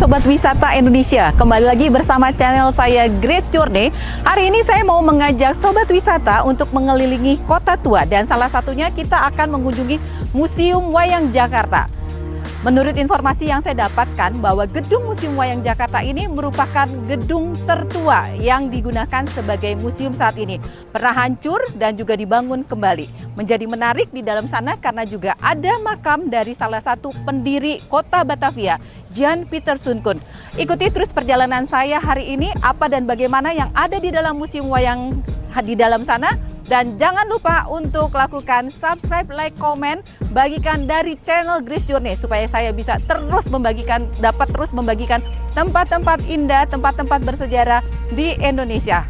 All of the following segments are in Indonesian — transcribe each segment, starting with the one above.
Sobat Wisata Indonesia, kembali lagi bersama channel saya Grace Journey. Hari ini saya mau mengajak Sobat Wisata untuk mengelilingi kota tua dan salah satunya kita akan mengunjungi Museum Wayang Jakarta. Menurut informasi yang saya dapatkan bahwa gedung Museum Wayang Jakarta ini merupakan gedung tertua yang digunakan sebagai museum saat ini. Pernah hancur dan juga dibangun kembali. Menjadi menarik di dalam sana karena juga ada makam dari salah satu pendiri kota Batavia, Jan Pieter Soenkoen. Ikuti terus perjalanan saya hari ini apa dan bagaimana yang ada di dalam Museum Wayang di dalam sana. Dan jangan lupa untuk lakukan subscribe, like, komen, bagikan dari channel Grace Journey supaya saya bisa dapat terus membagikan tempat-tempat indah, tempat-tempat bersejarah di Indonesia.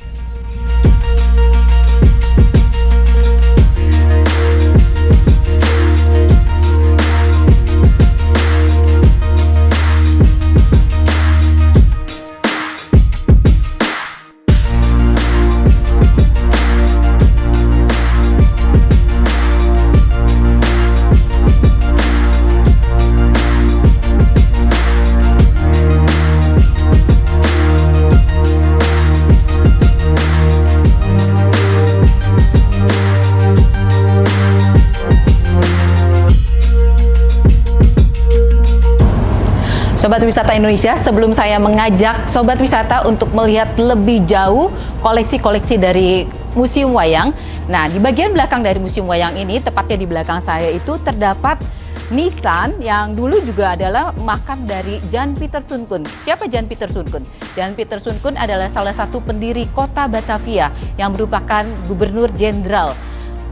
Sobat Wisata Indonesia, sebelum saya mengajak Sobat Wisata untuk melihat lebih jauh koleksi-koleksi dari Museum Wayang. Nah, di bagian belakang dari Museum Wayang ini, tepatnya di belakang saya itu terdapat nisan yang dulu juga adalah makam dari Jan Pieter Soenkoen. Siapa Jan Pieter Soenkoen? Jan Pieter Soenkoen adalah salah satu pendiri kota Batavia yang merupakan gubernur jenderal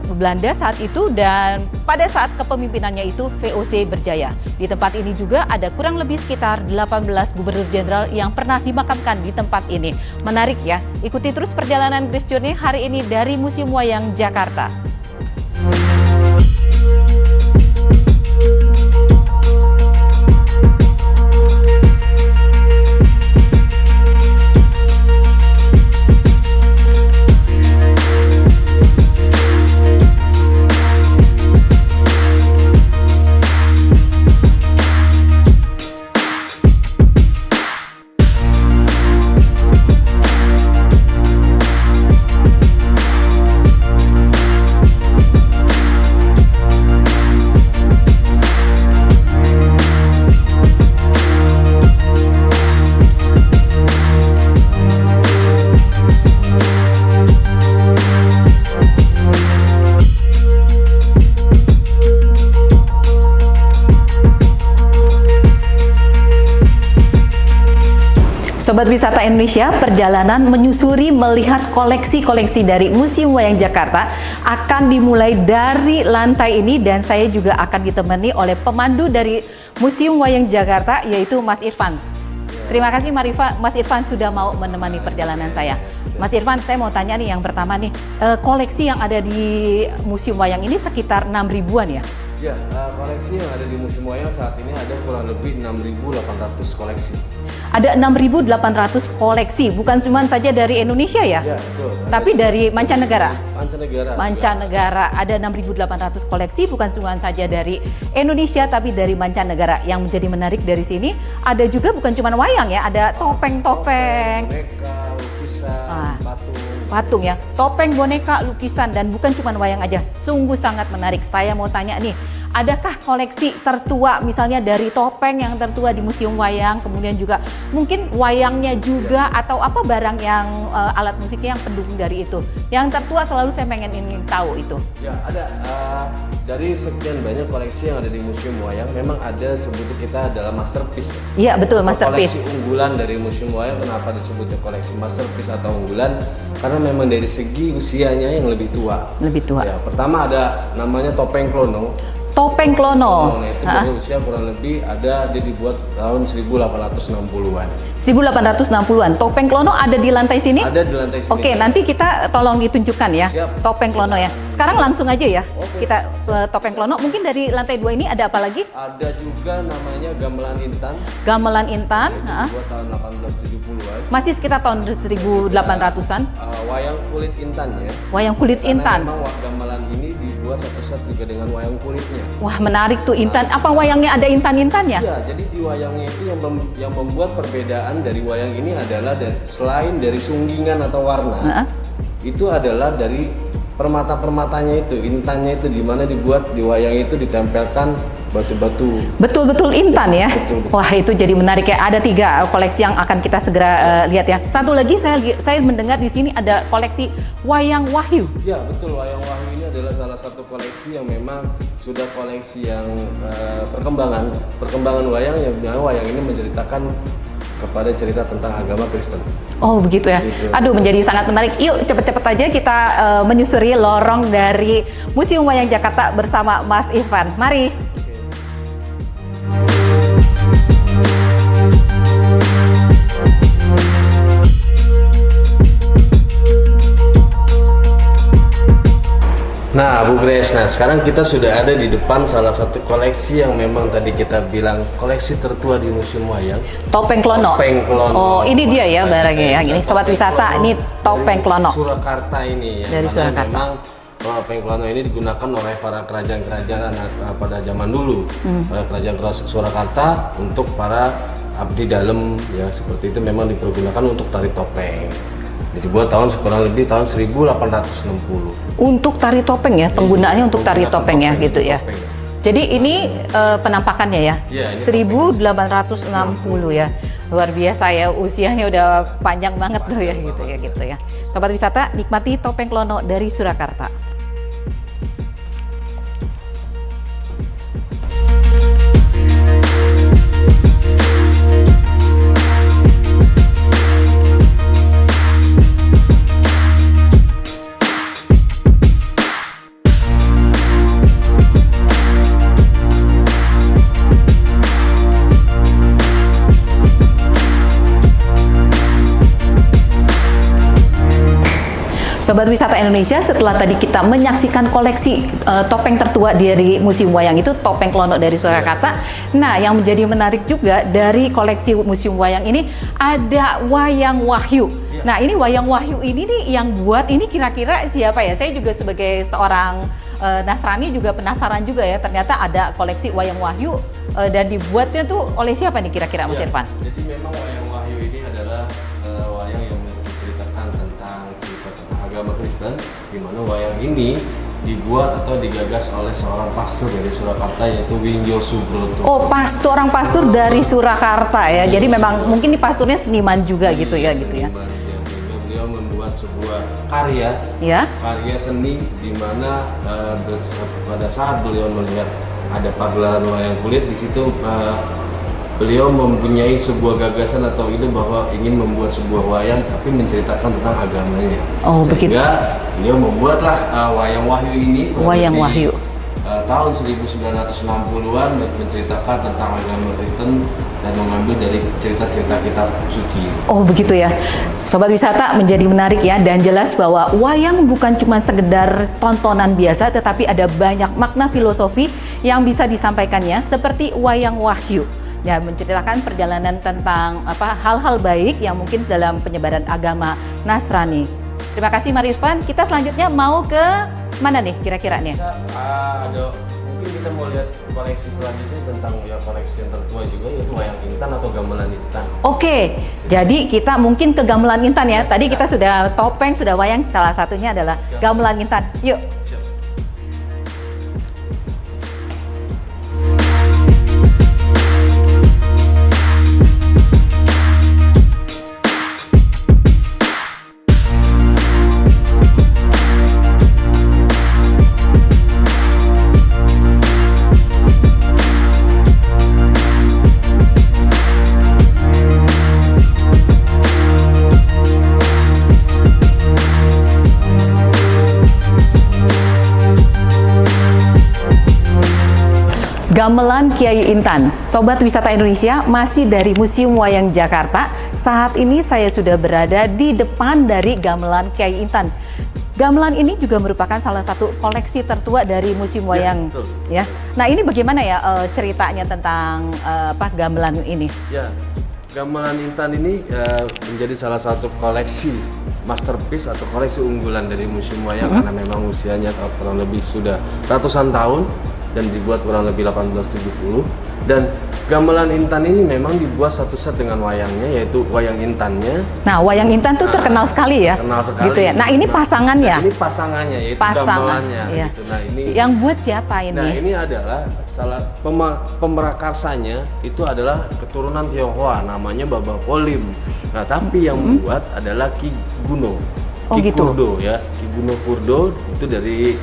Belanda saat itu, dan pada saat kepemimpinannya itu VOC berjaya. Di tempat ini juga ada kurang lebih sekitar 18 gubernur jenderal yang pernah dimakamkan di tempat ini. Menarik ya, ikuti terus perjalanan Grace Journey hari ini dari Museum Wayang Jakarta. Sobat Wisata Indonesia, perjalanan menyusuri melihat koleksi-koleksi dari Museum Wayang Jakarta akan dimulai dari lantai ini, dan saya juga akan ditemani oleh pemandu dari Museum Wayang Jakarta, yaitu Mas Irfan. Terima kasih Mas Irfan sudah mau menemani perjalanan saya. Mas Irfan, saya mau tanya nih yang pertama nih, koleksi yang ada di Museum Wayang ini sekitar 6 ribuan ya? Ya, koleksi yang ada di Museum Wayang saat ini ada kurang lebih 6.800 koleksi. Ada 6.800 koleksi, bukan cuma saja dari Indonesia ya? Ya, betul. Tapi dari mancanegara? Mancanegara. Ada 6.800 koleksi, bukan cuma saja dari Indonesia, tapi dari mancanegara. Yang menjadi menarik dari sini, ada juga bukan cuma wayang ya, ada topeng-topeng. Boneka, lukisan, patung ya, topeng, boneka, lukisan, dan bukan cuma wayang aja. Sungguh sangat menarik. Saya mau tanya nih, adakah koleksi tertua misalnya dari topeng yang tertua di Museum Wayang, kemudian juga mungkin wayangnya juga, atau apa barang yang alat musiknya yang pendukung dari itu? Yang tertua selalu saya ingin tahu itu. Ya, ada. Dari sekian banyak koleksi yang ada di Museum Wayang, memang ada sebutnya kita adalah masterpiece. Iya, betul, masterpiece. Koleksi unggulan dari Museum Wayang, kenapa disebutnya koleksi masterpiece atau unggulan? Karena memang dari segi usianya yang lebih tua. Lebih tua. Ya, pertama ada namanya topeng Klono. Topeng Klono. Nah, itu berusia kurang lebih dia dibuat tahun 1860-an. 1860-an. Topeng Klono ada di lantai sini? Ada di lantai sini. Oke, nanti kita tolong ditunjukkan ya. Siap. Topeng Klono ya. Sekarang langsung aja ya. Oke. Kita Topeng Klono. Mungkin dari lantai 2 ini ada apa lagi? Ada juga namanya gamelan intan. Gamelan Intan. Dibuat tahun 1870-an. Masih sekitar tahun 1800-an. Wayang kulit intan ya. Wayang kulit Karena intan. memang gamelan ini dibuat buat satu set juga dengan wayang kulitnya. Wah, menarik tuh Intan. Apa wayangnya ada intan-intannya? Iya, jadi di wayangnya itu yang membuat perbedaan dari wayang ini adalah selain dari sunggingan atau warna, itu adalah dari permata-permatanya itu, intannya itu, di mana dibuat di wayang itu ditempelkan batu-batu. Betul-betul intan ya. Betul. Wah, itu jadi menarik ya. Ada 3 koleksi yang akan kita segera lihat ya. Satu lagi saya mendengar di sini ada koleksi wayang wahyu. Ya, betul. Wayang wahyu ini adalah salah satu koleksi yang memang sudah koleksi yang perkembangan wayang, yang wayang ini menceritakan kepada cerita tentang agama Kristen. Oh begitu ya. Gitu. Aduh, menjadi sangat menarik. Yuk cepet-cepet aja kita menyusuri lorong dari Museum Wayang Jakarta bersama Mas Irfan. Mari. Nah, Bu Grace, sekarang kita sudah ada di depan salah satu koleksi yang memang tadi kita bilang koleksi tertua di Museum Wayang. Topeng Klono. Topeng Klono. Oh, ini dia ya barangnya ya. Ini sobat wisata, ini Topeng Klono. Surakarta ini ya. Dari Surakarta. Memang Topeng Klono ini digunakan oleh para kerajaan-kerajaan pada zaman dulu. Oleh kerajaan Surakarta untuk para abdi dalam ya, seperti itu memang dipergunakan untuk tari topeng. Dibuat kurang lebih tahun 1860. Untuk tari topeng ya, penggunaannya untuk tari topeng ya gitu ya. Jadi ini penampakannya ya, Ya, ini 1860 ya. Luar biasa ya, usianya udah panjang banget tuh ya gitu ya. Sobat wisata, nikmati Topeng Klono dari Surakarta. Sobat Wisata Indonesia, setelah tadi kita menyaksikan koleksi topeng tertua dari Museum Wayang itu, Topeng Klono dari Surakarta. Nah, yang menjadi menarik juga dari koleksi Museum Wayang ini ada wayang wahyu. Nah, ini wayang wahyu ini nih yang buat ini kira-kira siapa ya? Saya juga sebagai seorang Nasrani juga penasaran juga ya. Ternyata ada koleksi wayang wahyu dan dibuatnya tuh oleh siapa nih kira-kira Mas Irfan? Jadi memang wayang wahyu ini adalah wayang yang menceritakan tentang agama Kristen, di mana wayang ini dibuat atau digagas oleh seorang pastor dari Surakarta, yaitu Wingyo Subroto. Oh, seorang pastor dari Surakarta ya. Jadi memang mungkin di pastornya seniman juga gitu ya. Beliau membuat sebuah karya seni di mana pada saat beliau melihat ada pagelaran wayang kulit di situ, beliau mempunyai sebuah gagasan atau ide bahwa ingin membuat sebuah wayang tapi menceritakan tentang agamanya. Oh, begitu. Sehingga beliau membuatlah wayang wahyu ini. Wayang wahyu. Tahun 1960-an menceritakan tentang agama Kristen dan mengambil dari cerita-cerita kitab suci. Oh begitu ya. Sobat wisata, menjadi menarik ya, dan jelas bahwa wayang bukan cuma sekedar tontonan biasa, tetapi ada banyak makna filosofi yang bisa disampaikannya, seperti wayang wahyu. Ya, menceritakan perjalanan tentang hal-hal baik yang mungkin dalam penyebaran agama Nasrani. Terima kasih Mas Irfan. Kita selanjutnya mau ke mana nih kira-kira nih? Mungkin kita mau lihat koleksi selanjutnya tentang koleksi yang tertua juga, yaitu wayang intan atau gamelan intan. Oke, jadi kita mungkin ke gamelan intan ya. Tadi kita sudah topeng, sudah wayang, salah satunya adalah gamelan intan. Yuk. Gamelan Kiai Intan. Sobat Wisata Indonesia, masih dari Museum Wayang Jakarta. Saat ini saya sudah berada di depan dari Gamelan Kiai Intan. Gamelan ini juga merupakan salah satu koleksi tertua dari Museum Wayang. Ya. Nah, ini bagaimana ya ceritanya tentang gamelan ini? Ya. Gamelan Intan ini menjadi salah satu koleksi masterpiece atau koleksi unggulan dari Museum Wayang karena memang usianya kurang lebih sudah ratusan tahun dan dibuat kurang lebih 1870. Dan Gamelan Intan ini memang dibuat satu set dengan wayangnya, yaitu wayang intannya. Nah, wayang intan tuh terkenal sekali ya. Terkenal sekali. Gitu ya. Nah, ini pasangannya. Ini pasangannya, yaitu gamelannya. Iya. Gitu. Nah, ini yang buat siapa ini? Nah, ini adalah salah pemerakarsanya itu adalah keturunan Tionghoa, namanya Baba Polim. Nah, tapi yang membuat adalah Ki Guno. Oh, Ki gitu. Kurdo ya. Ki Guno Kurdo itu dari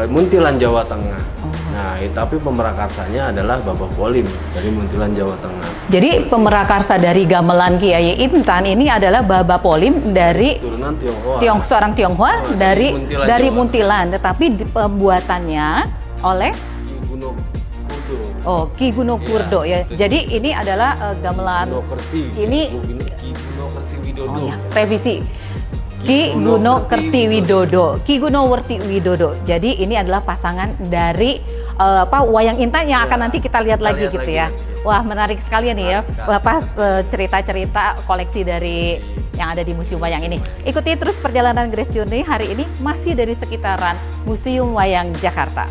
Muntilan Jawa Tengah. Nah, tapi pemerakarsanya adalah Baba Polim dari Muntilan Jawa Tengah. Jadi pemerakarsa dari gamelan Kiai Intan ini adalah Baba Polim dari Keturunan Tionghoa. seorang Tionghoa dari Jawa Muntilan, tetapi pembuatannya oleh Ki Guno Kurdo. Ki Guno Kurdo ya. Jadi ini adalah gamelan. Guno Kerti. Ini Ki Guno Kerti Widodo. Oh ya, revisi. Ki Guno Kerti Widodo, Ki Guno Werti Widodo. Jadi ini adalah pasangan dari wayang intan yang akan nanti kita lihat lagi gitu ya. Wah, menarik sekali nih ya, pas cerita-cerita koleksi dari yang ada di Museum Wayang ini. Ikuti terus perjalanan Grace Journey hari ini masih dari sekitaran Museum Wayang Jakarta.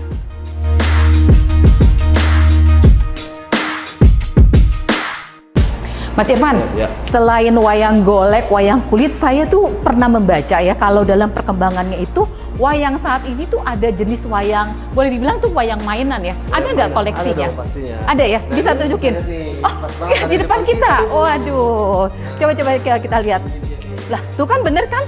Mas Irfan, ya. Selain wayang golek, wayang kulit, saya tuh pernah membaca ya kalau dalam perkembangannya itu wayang saat ini tuh ada jenis wayang, boleh dibilang tuh wayang mainan ya. Ada nggak koleksinya? Ada dong, pastinya. Ada ya? Nah, bisa ini tunjukin? nih, Oh, pas banget ada di depan kita. tuh. Waduh, coba-coba kita lihat. Lah, tuh kan bener kan?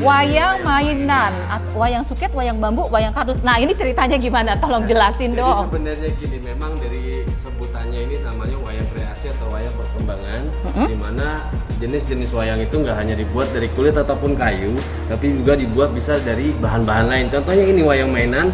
Wayang mainan, wayang suket, wayang bambu, wayang kardus. Nah, ini ceritanya gimana? Tolong jelasin Jadi dong. sebenarnya gini, memang dari sebutannya ini namanya wayang kreasi atau wayang perkembangan, di mana jenis-jenis wayang itu nggak hanya dibuat dari kulit ataupun kayu, tapi juga dibuat bisa dari bahan-bahan lain. Contohnya ini wayang mainan.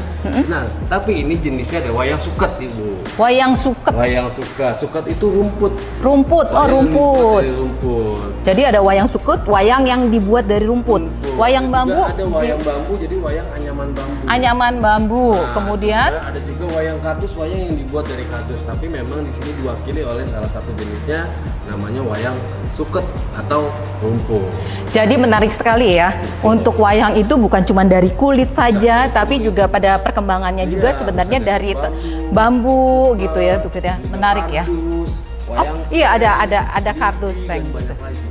Nah, tapi ini jenisnya ada wayang suket, Ibu. Wayang suket. Wayang suket. Suket itu rumput. Rumput, oh Wayang rumput. dari rumput. Jadi ada wayang sukut, wayang yang dibuat dari rumput. Wayang Juga bambu, ada wayang bambu, jadi wayang anyaman bambu. anyaman bambu. Nah, Kemudian ada juga wayang kardus, wayang yang dibuat dari kardus, tapi memang di sini diwakili oleh salah satu jenisnya namanya wayang suket atau rumput. jadi menarik sekali ya. Untuk wayang itu bukan cuma dari kulit saja, tapi juga pada perkembangannya juga Iya, sebenarnya bisa dari dari bambu gitu ya, tuh ya. Juga Menarik ya. kardus, Oh, wayang iya seng, ada kardus dan seng. banyak lagi.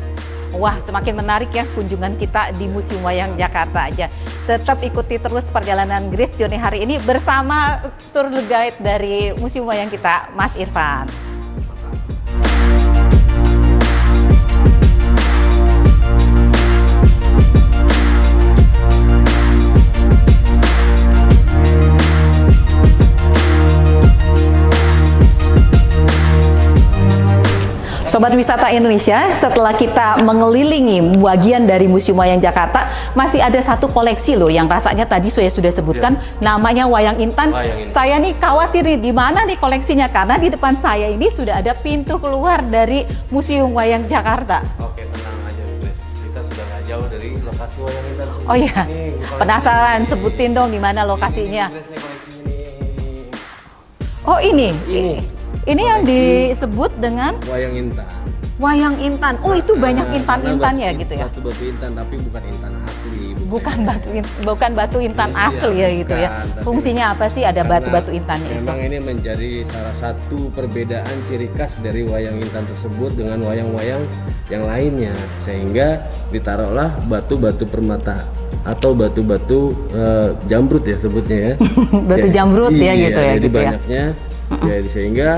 Wah, semakin menarik ya kunjungan kita di Museum Wayang Jakarta aja. Tetap ikuti terus perjalanan Grace Journey hari ini bersama tour guide dari Museum Wayang kita, Mas Irfan. Sobat Wisata Indonesia, setelah kita mengelilingi bagian dari Museum Wayang Jakarta, masih ada satu koleksi loh yang rasanya tadi saya sudah sebutkan, namanya Wayang Intan. Wayang Intan. Saya nih khawatir nih di mana nih koleksinya, karena di depan saya ini sudah ada pintu keluar dari Museum Wayang Jakarta. Oke, tenang aja, Grace. Kita sudah nggak jauh dari lokasi wayang intan sini. Oh iya, Nih, koleksi penasaran, ini. sebutin dong di mana lokasinya. Ini, Grace, nih, koleksinya nih. Oh ini yang Koleksi disebut dengan Wayang Intan. Wayang Intan. Oh itu banyak Karena intan-intannya gitu ya? Batu-batu intan, tapi bukan intan asli. Bukan batu intan Iya, asli ya gitu ya. bukan, tapi Fungsinya apa sih ada Karena batu-batu intannya itu? memang ini menjadi salah satu perbedaan ciri khas dari wayang intan tersebut dengan wayang-wayang yang lainnya, sehingga ditaruhlah batu-batu permata atau batu-batu jamrut ya sebutnya ya. Batu jamrut ya gitu ya, jadi gitu ya. banyaknya jadi sehingga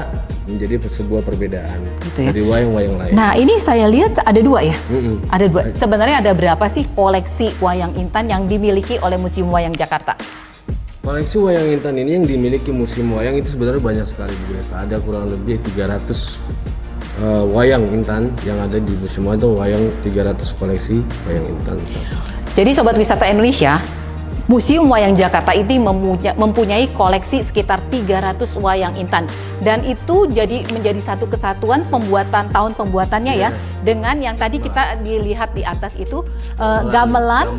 menjadi sebuah perbedaan Gitu ya. dari wayang-wayang lain. Nah ini saya lihat ada dua ya? Mm-mm. Ada dua. Sebenarnya ada berapa sih koleksi wayang intan yang dimiliki oleh Museum Wayang Jakarta? Koleksi wayang intan ini yang dimiliki Museum Wayang itu sebenarnya banyak sekali, Bu Grace. Ada kurang lebih 300 wayang intan yang ada di Museum Wayang, itu wayang 300 koleksi wayang intan. Jadi Sobat Wisata Indonesia, Museum Wayang Jakarta ini mempunyai koleksi sekitar 300 wayang intan. dan itu menjadi satu kesatuan tahun pembuatannya ya, dengan yang tadi kita dilihat di atas itu gamelan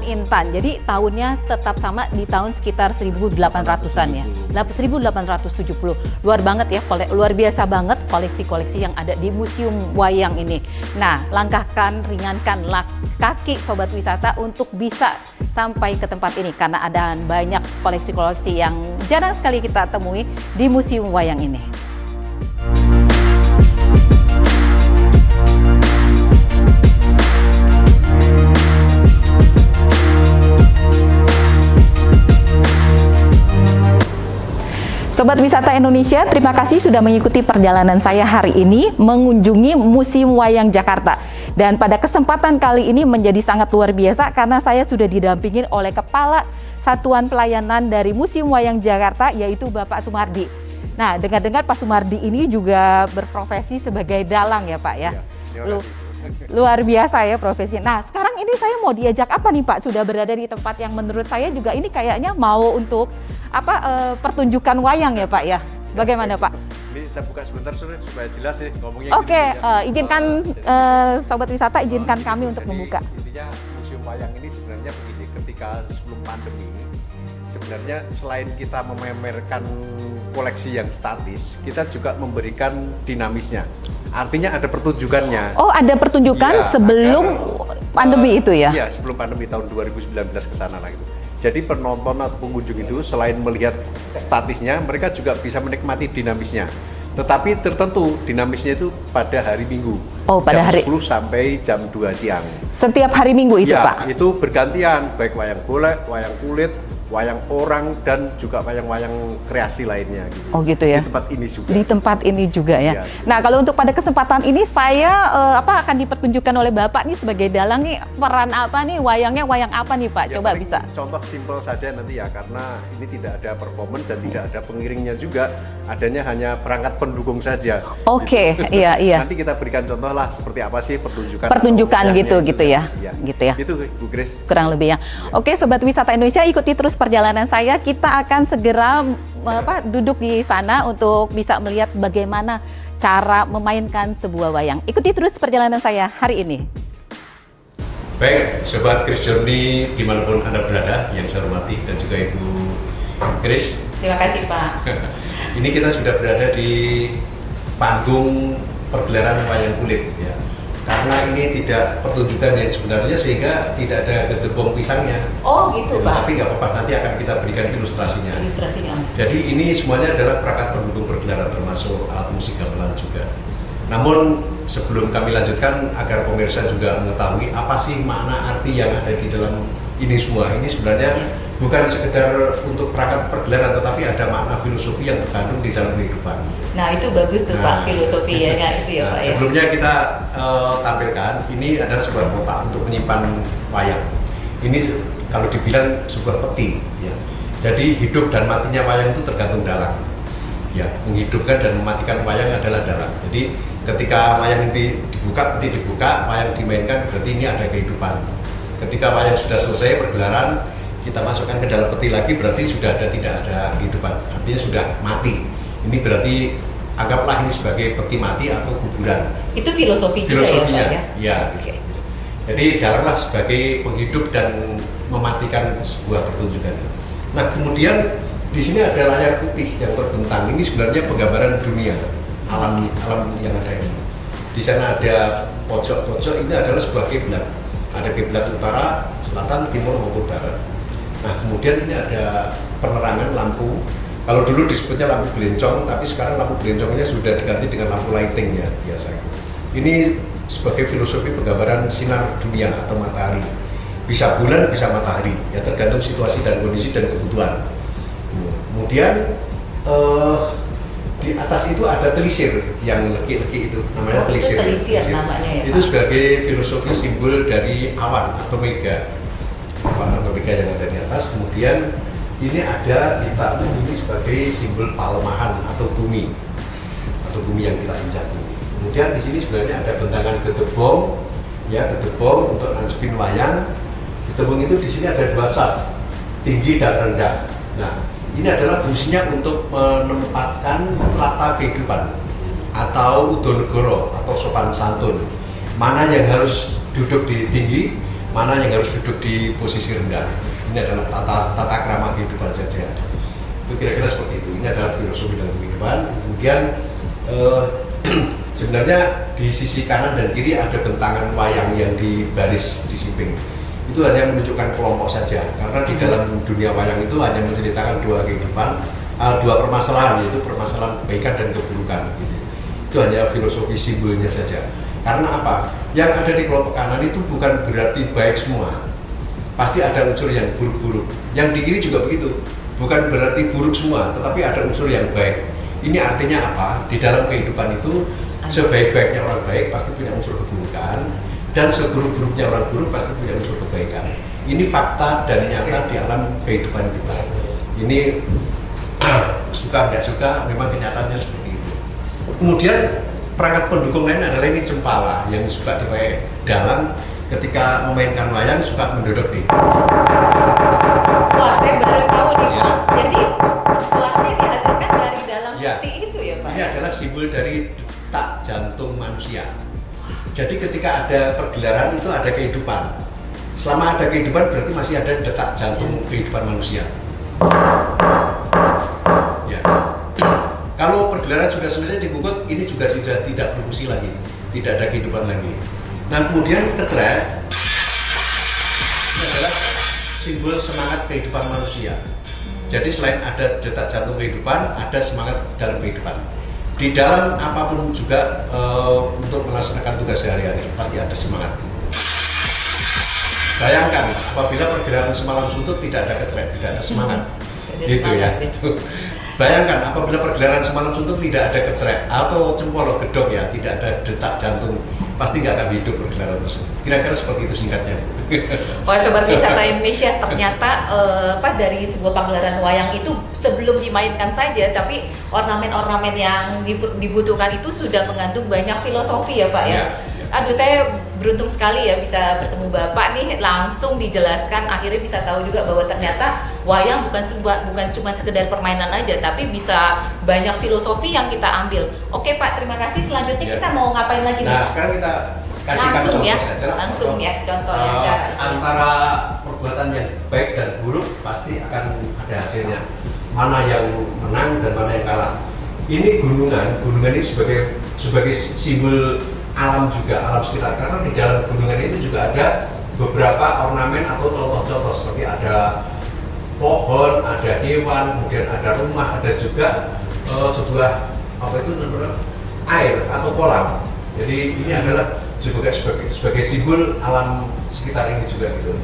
intan. Jadi tahunnya tetap sama di tahun sekitar 1800-an ya. 1870. Luar biasa banget koleksi-koleksi yang ada di Museum Wayang ini. Nah, ringankan kaki sobat wisata untuk bisa sampai ke tempat ini karena ada banyak koleksi-koleksi yang jarang sekali kita temui di Museum Wayang ini. Sobat Wisata Indonesia, terima kasih sudah mengikuti perjalanan saya hari ini mengunjungi Museum Wayang Jakarta. Dan pada kesempatan kali ini menjadi sangat luar biasa karena saya sudah didampingin oleh Kepala Satuan Pelayanan dari Museum Wayang Jakarta, yaitu Bapak Sumardi. Nah, dengar-dengar Pak Sumardi ini juga berprofesi sebagai dalang ya Pak ya? Luar biasa ya profesinya. Nah, sekarang ini saya mau diajak apa nih Pak? Sudah berada di tempat yang menurut saya juga ini kayaknya mau untuk pertunjukan wayang ya Pak ya? Bagaimana Pak? Ini saya buka sebentar supaya jelas ya ngomongnya. Oke, izinkan sobat wisata, izinkan kami untuk membuka. Intinya Museum Wayang ini sebenarnya begini, ketika sebelum pandemi, sebenarnya selain kita memamerkan koleksi yang statis, kita juga memberikan dinamisnya. Artinya ada pertunjukannya. Oh, ada pertunjukan sebelum pandemi itu ya? Iya, sebelum pandemi tahun 2019 ke sana lah itu. Jadi penonton atau pengunjung itu selain melihat statisnya, mereka juga bisa menikmati dinamisnya. Tetapi tertentu dinamisnya itu pada hari Minggu. Oh, pada jam hari 10 sampai jam 2 siang. Setiap hari Minggu itu, ya, Pak? Itu bergantian, baik wayang golek, wayang kulit, wayang orang, dan juga wayang-wayang kreasi lainnya gitu. Oh gitu ya. Di tempat ini juga. Di tempat ini juga ya. Ya. Nah, kalau untuk pada kesempatan ini saya akan dipertunjukkan oleh Bapak nih sebagai dalang nih, peran apa nih, wayangnya wayang apa nih Pak? Ya, coba bisa. Contoh simpel saja nanti ya, karena ini tidak ada performance dan tidak ada pengiringnya juga, adanya hanya perangkat pendukung saja. Oke, gitu. iya. Nanti kita berikan contoh lah seperti apa sih pertunjukan gitu ya. Ya. Gitu ya. Itu Bu Grace. Kurang lebih ya. Oke, Sobat Wisata Indonesia, ikuti terus perjalanan saya. Kita akan segera duduk di sana untuk bisa melihat bagaimana cara memainkan sebuah wayang. Ikuti terus perjalanan saya hari ini. Baik, Sobat Chris Journey dimanapun Anda berada, yang saya hormati, dan juga Ibu Chris. Terima kasih Pak. Ini kita sudah berada di panggung pergelaran wayang kulit ya. Karena ini tidak pertunjukan yang sebenarnya, sehingga tidak ada gedebong pisangnya. Oh gitu Pak. Tapi nggak apa-apa, nanti akan kita berikan ilustrasinya. Jadi ini semuanya adalah perangkat pendukung pergelaran, termasuk alat musik gamelan juga. Namun sebelum kami lanjutkan, agar pemirsa juga mengetahui apa sih makna arti yang ada di dalam ini semua. Ini sebenarnya bukan sekedar untuk perangkat pergelaran, tetapi ada makna filosofi yang terkandung di dalam kehidupan. Nah itu bagus tuh Pak, filosofi ya, itu ya Pak ya. Sebelumnya kita tampilkan, ini adalah sebuah kotak untuk menyimpan wayang. Ini kalau dibilang sebuah peti ya. Jadi hidup dan matinya wayang itu tergantung dalang. Ya, menghidupkan dan mematikan wayang adalah dalang. Jadi ketika wayang ini dibuka, peti dibuka, wayang dimainkan, berarti ini ada kehidupan. Ketika wayang sudah selesai pergelaran, kita masukkan ke dalam peti lagi, berarti sudah tidak ada kehidupan, artinya sudah mati. Ini berarti anggaplah ini sebagai peti mati atau kuburan. Itu filosofinya ya? Ya. Okay. Jadi dalanglah sebagai penghidup dan mematikan sebuah pertunjukan. Nah, kemudian di sini ada layar putih yang terbentang. Ini sebenarnya penggambaran dunia, alam yang ada ini. Di sana ada pojok-pojok, ini adalah sebuah kiblat. Ada kiblat utara, selatan, timur maupun barat. Nah, kemudian ini ada penerangan lampu. Kalau dulu disebutnya lampu belencong, tapi sekarang lampu belencongnya sudah diganti dengan lampu lighting ya biasa. Ini sebagai filosofi penggambaran sinar dunia atau matahari. Bisa bulan, bisa matahari, ya tergantung situasi dan kondisi dan kebutuhan. Kemudian di atas itu ada telisir yang leki-leki itu, namanya telisir. Telisir namanya ya. Itu sebagai filosofi simbol dari awan atau mega. Awan atau mega yang ada di atas. Kemudian ini ada hitam, ini sebagai simbol palemahan atau bumi yang kita injak. Kemudian di sini sebenarnya ada bentangan gedebong, ya gedebong untuk nancepin wayang. Gedebong itu di sini ada dua saf, tinggi dan rendah. Nah, Ini adalah fungsinya untuk menempatkan strata kehidupan atau udonegoro atau sopan santun. Mana yang harus duduk di tinggi, mana yang harus duduk di posisi rendah. Ini adalah tata krama kehidupan saja. Itu kira-kira seperti itu. Ini adalah filosofi dalam kehidupan. Kemudian sebenarnya di sisi kanan dan kiri ada bentangan wayang yang di baris di simping. Itu hanya menunjukkan kelompok saja, karena di dalam dunia wayang itu hanya menceritakan dua kehidupan, dua permasalahan, yaitu permasalahan kebaikan dan keburukan. Gitu. Itu hanya filosofi simbolnya saja. Karena apa? Yang ada di kelompok kanan itu bukan berarti baik semua. Pasti ada unsur yang buruk-buruk. Yang di kiri juga begitu. Bukan berarti buruk semua, tetapi ada unsur yang baik. Ini artinya apa? Di dalam kehidupan itu sebaik-baiknya orang baik pasti punya unsur keburukan, dan seburuk-buruknya orang buruk pasti punya unsur kebaikan. Ini fakta dan nyata di alam kehidupan kita. Ini suka nggak suka, memang kenyataannya seperti itu. Kemudian perangkat pendukung lain adalah ini cempala yang suka dipakai dalang ketika memainkan wayang, suka mendodok nih. Wah, saya baru tahu nih Ya. Pak. Jadi suaranya dihasilkan dari dalam Ya. seperti itu ya Pak? Ini adalah simbol dari detak jantung manusia. Jadi ketika ada pergelaran itu ada kehidupan. Selama ada kehidupan berarti masih ada detak jantung kehidupan manusia. Ya. Kalau pergelaran sudah selesai dikukut, ini juga sudah tidak berfungsi lagi, tidak ada kehidupan lagi. Nah kemudian kecrek ini adalah simbol semangat kehidupan manusia. Jadi selain ada detak jantung kehidupan, ada semangat dalam kehidupan. Di dalam apapun juga untuk melaksanakan tugas sehari-hari pasti ada semangat. Bayangkan apabila pergerakan semalam suntuk tidak ada kecrek, tidak ada semangat, gitu ya. Bayangkan apabila pergerakan semalam suntuk tidak ada kecrek atau cempolok gedok ya, tidak ada detak jantung, pasti nggak akan hidup pergerakan tersebut. Kira-kira seperti itu singkatnya. Wah, Sobat Wisata Indonesia, ternyata dari sebuah pagelaran wayang itu sebelum dimainkan saja, tapi ornamen-ornamen yang dibutuhkan itu sudah mengandung banyak filosofi ya Pak ya. Aduh, saya beruntung sekali ya bisa bertemu Bapak nih, langsung dijelaskan, akhirnya bisa tahu juga bahwa ternyata wayang bukan cuma sekedar permainan aja, tapi bisa banyak filosofi yang kita ambil. Oke Pak, terima kasih. Selanjutnya kita mau ngapain lagi nih Nah, Pak? sekarang kita kasihkan Langsung contoh ya, saja lah. langsung ya contohnya. Antara perbuatan yang baik dan buruk pasti akan ada hasilnya. Mana yang menang dan mana yang kalah. Ini gunungan ini sebagai simbol alam juga, alam sekitar. Karena di dalam gunungan itu juga ada beberapa ornamen atau contoh-contoh seperti ada pohon, ada hewan, kemudian ada rumah, ada juga sebuah air atau kolam. Jadi ini adalah sebagai simbol alam sekitar ini juga gitu.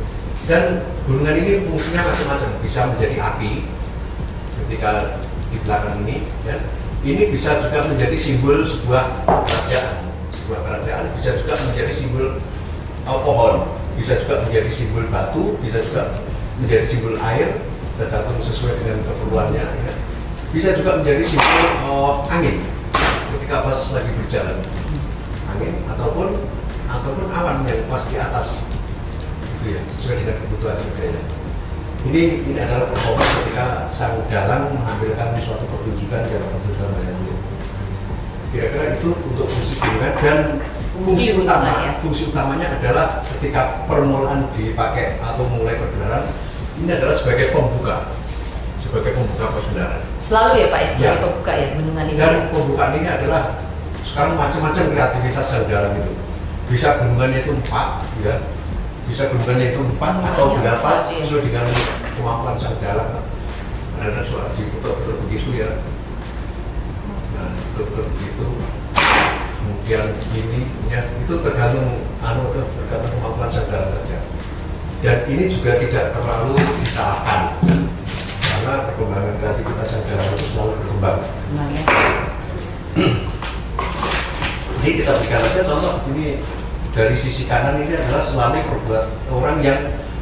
Dan gunungan ini fungsinya macam-macam, bisa menjadi api ketika di belakang ini, ya. Ini bisa juga menjadi simbol sebuah kerajaan, bisa juga menjadi simbol pohon, bisa juga menjadi simbol batu, bisa juga menjadi simbol air, tergantung sesuai dengan keperluannya, ya. Bisa juga menjadi simbol angin ketika pas lagi berjalan, angin ataupun awan yang pas di atas, itu ya, sesuai dengan kebutuhan saja. Ini adalah performa ketika sang dalang menampilkan suatu pertunjukan dalam pertunjukan wayang kulit. Kira-kira itu untuk fungsi gunungan, dan fungsi utamanya adalah ketika permulaan dipakai atau mulai pergelaran, ini adalah sebagai pembuka pergelaran. Selalu ya Pak ya, sebagai pembuka ya gunungan ini. Dan pembukaan ini adalah sekarang macam-macam kreativitas sang dalang itu. Bisa gunungannya itu 4, ya. Bisa gunungannya itu 4 atau 8 sesuai dengan kemampuan sang dalang. Ada suara betul-betul begitu ya. Nah, betul-betul begitu. Kemudian ini ya, itu tergantung kemampuan sang dalang saja. Dan ini juga tidak terlalu disalahkan, karena perkembangan kreativitas sang dalang itu selalu berkembang. Ini kita berikan aja contoh, ini dari sisi kanan ini adalah selami orang yang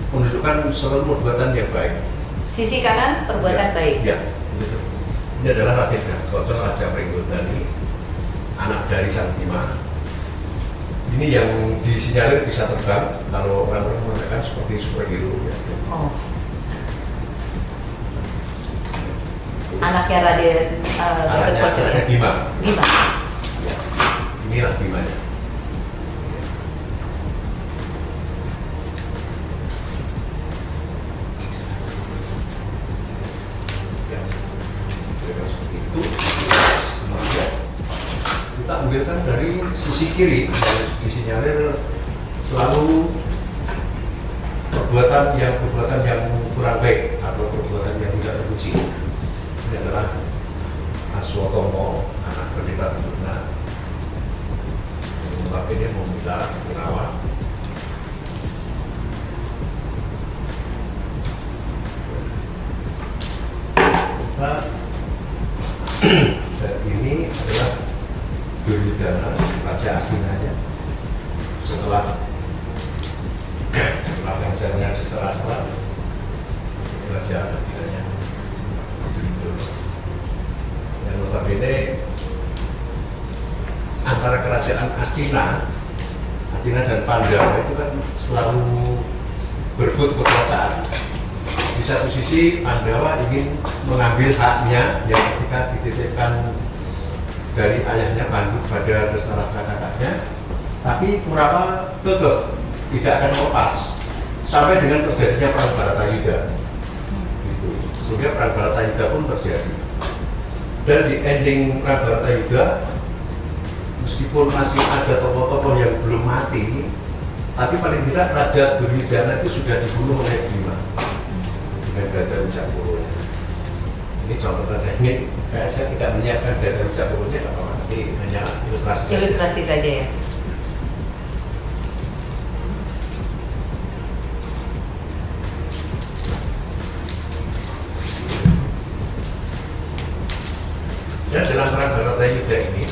menunjukkan seluruh perbuatan yang baik. Sisi kanan perbuatan baik. Ya, betul. Ini adalah Raden Gatotkaca Raja Pringgondani, anak dari Sang Bima. Ini yang disinyalir bisa terbang, kalau orang-orang mengatakan seperti superhero ya. Oh. Anaknya Raden Gatot Koco ya? Bima. Bima. Ya. Inilah Bimanya. Ya. Kira-kira seperti itu. Kemudian kita ambilkan dari sisi kiri, disinyalir selalu perbuatan yang kurang baik atau perbuatan yang tidak terpuji. Ini adalah Aswatomo, anak pendeta Tunduna, tapi dia membela Gunawan. Dan ini adalah Duryodhana, raja Astinanya. Setelah bangsaanya diserah-serah, raja Astinanya Duryodhana. Dan notabene antara kerajaan Astina dan Pandhawa itu kan selalu berebut kekuasaan. Di satu sisi Pandhawa ingin mengambil haknya yang ketika dititipkan dari ayahnya Pandu pada Drestarastra kakaknya, tapi Kurawa kekeh tidak akan lepas sampai dengan terjadinya perang Bharatayuddha. Gitu. Sehingga perang Bharatayuddha pun terjadi. Dan di ending perang Bharatayuddha, meskipun masih ada tokoh-tokoh yang belum mati, tapi paling tidak Raja Duryodhana itu sudah dibunuh oleh Bima dengan Dada Wicakura. Ini contoh saja. Ini saya tidak menyiapkan Dada Wicakura-nya, tapi hanya ilustrasi. Ilustrasi saja ya. Dan dalam perang Bharatayuddha ini,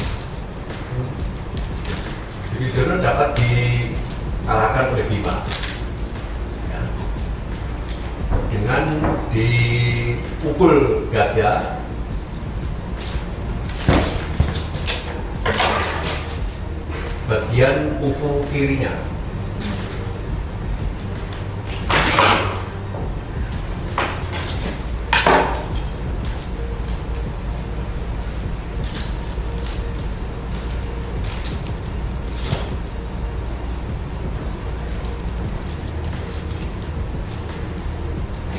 Duryodhana dapat dikalahkan oleh Bima ya, dengan dipukul gada bagian kuku kirinya.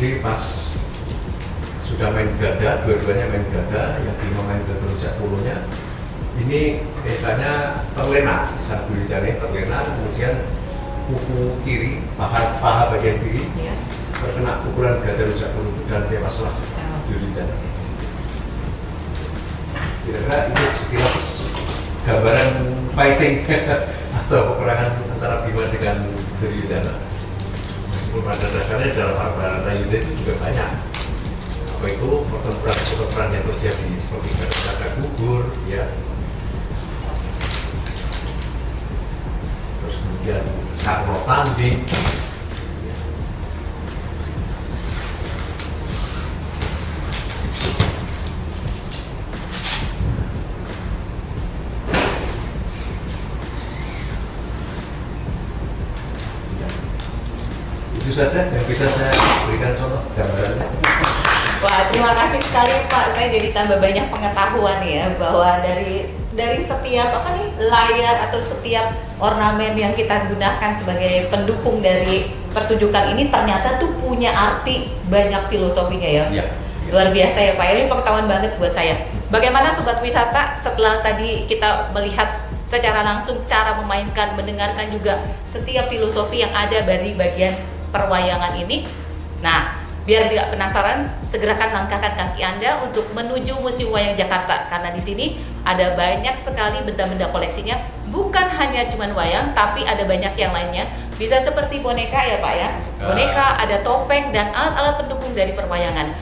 Jadi pas sudah main gada, dua-duanya main gada, yang Bima main gada Wicakura-nya, ini biasanya terlena, sang Duryodhana terlena, kemudian kuku kiri, paha bagian kiri terkena pukulan gada Wicakura dan tewaslah Duryodhana. Kira-kira itu sekilas gambaran fighting atau peperangan antara Bima dengan Duryodhana. Pada dasarnya dalam perang Bharatayuddha itu juga banyak. Apa itu pertempuran yang terjadi seperti Gatot gugur, ya. Terus kemudian Karno tanding. Itu saja yang bisa saya berikan contoh gambarannya. Wah, terima kasih sekali Pak. Saya jadi tambah banyak pengetahuan ya bahwa dari setiap layar atau setiap ornamen yang kita gunakan sebagai pendukung dari pertunjukan ini ternyata tuh punya arti banyak filosofinya ya. Ya. Luar biasa ya Pak. Ini pengetahuan banget buat saya. Bagaimana Sobat Wisata setelah tadi kita melihat secara langsung cara memainkan, mendengarkan juga setiap filosofi yang ada dari bagian perwayangan ini. Nah, biar tidak penasaran, segerakan langkahkan kaki Anda untuk menuju Museum Wayang Jakarta karena di sini ada banyak sekali benda-benda koleksinya. Bukan hanya cuman wayang, tapi ada banyak yang lainnya. Bisa seperti boneka ya Pak ya. Boneka, ada topeng dan alat-alat pendukung dari perwayangan.